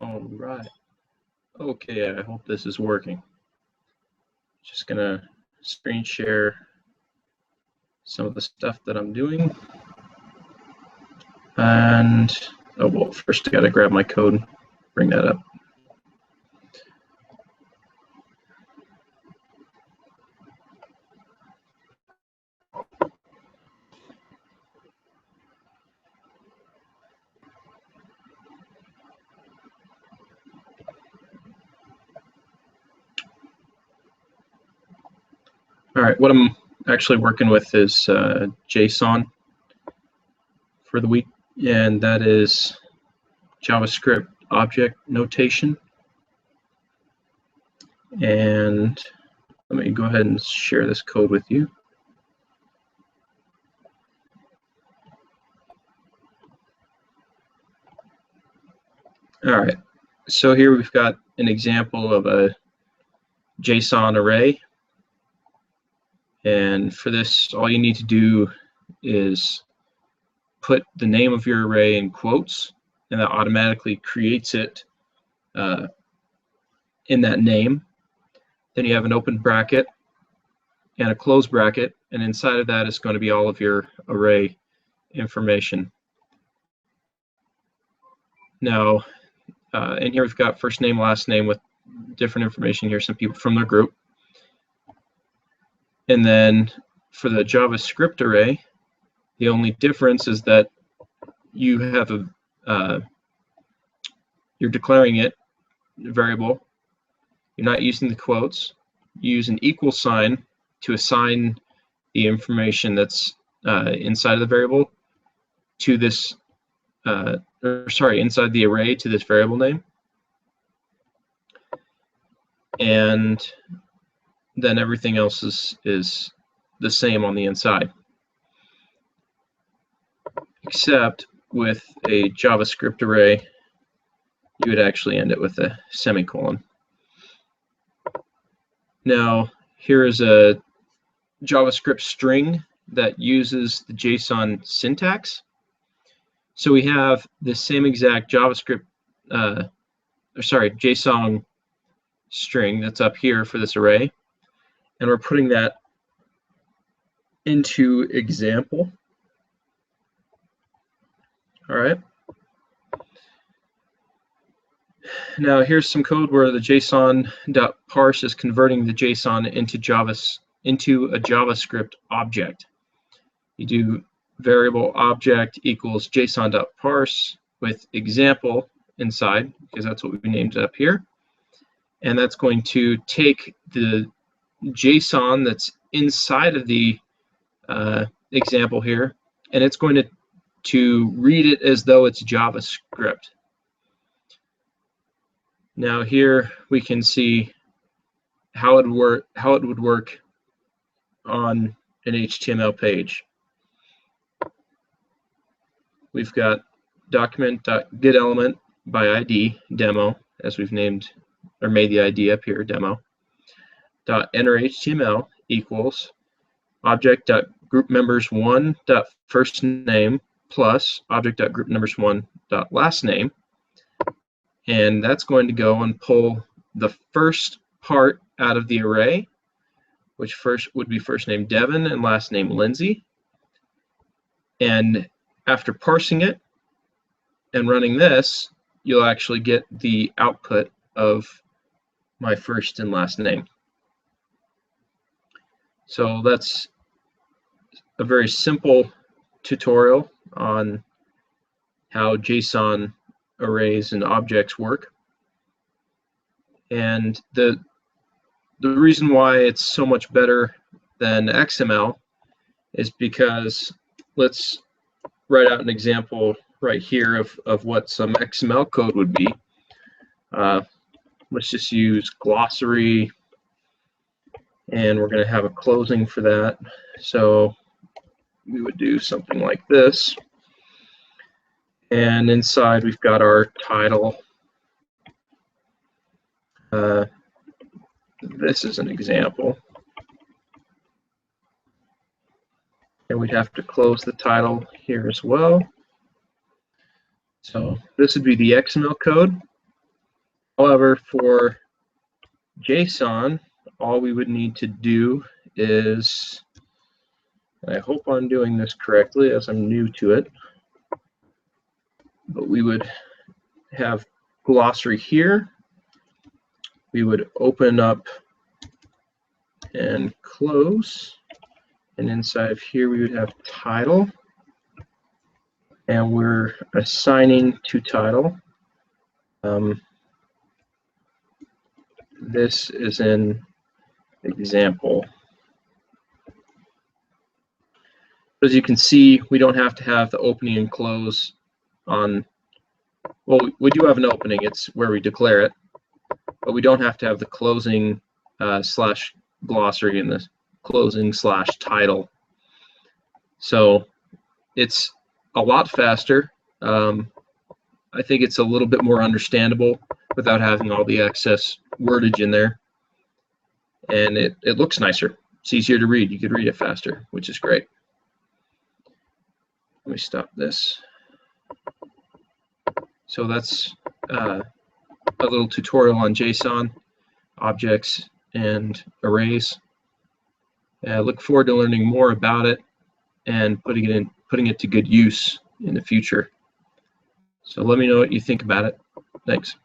All right. Okay, I hope this is working. Just gonna screen share some of the stuff that I'm doing. And, oh, well, first I gotta grab my code and bring that up. All right, what I'm actually working with is JSON for the week, and that is JavaScript object notation. And let me go ahead and share this code with you. All right, so here we've got an example of a JSON array. And for this, all you need to do is put the name of your array in quotes, and that automatically creates it in that name. Then you have an open bracket and a closed bracket, and inside of that is going to be all of your array information. Now, in here we've got first name, last name with different information here, some people from their group. And then for the JavaScript array, the only difference is that you have you're declaring it variable. You're not using the quotes. You use an equal sign to assign the information that's inside of the variable to this, inside the array to this variable name. And then everything else is the same on the inside. Except with a JavaScript array, you would actually end it with a semicolon. Now, here is a JavaScript string that uses the JSON syntax. So we have the same exact JavaScript, JSON string that's up here for this array, and we're putting that into example. All right. Now here's some code where the JSON.parse is converting the JSON into a JavaScript object. You do variable object equals JSON.parse with example inside, because that's what we named it up here. And that's going to take the JSON that's inside of the example here, and it's going to read it as though it's JavaScript. Now here we can see how it would work on an HTML page. We've got document.getElement by ID demo, as we've named or made the ID up here, demo. Enter HTML equals object.groupMembers1.firstName plus object.groupMembers1.lastName. And that's going to go and pull the first part out of the array, which first would be first name Devin and last name Lindsay. And after parsing it and running this, you'll actually get the output of my first and last name. So that's a very simple tutorial on how JSON arrays and objects work. And the reason why it's so much better than XML is because let's write out an example right here of what some XML code would be. Let's just use glossary, and we're going to have a closing for that. So we would do something like this. And inside we've got our title. This is an example. And we'd have to close the title here as well. So this would be the XML code. However, for JSON, all we would need to do is, and I hope I'm doing this correctly as I'm new to it, but we would have glossary here. We would open up and close, and inside of here we would have title, and we're assigning to title. This is an example. As you can see, we don't have to have the opening and close on, well, we do have an opening, it's where we declare it, but we don't have to have the closing slash glossary and the closing slash title. So it's a lot faster. I think it's a little bit more understandable without having all the excess wordage in there. And it looks nicer. It's easier to read. You could read it faster, which is great. Let me stop this. So that's a little tutorial on JSON, objects, and arrays. I look forward to learning more about it and putting it to good use in the future. So let me know what you think about it. Thanks.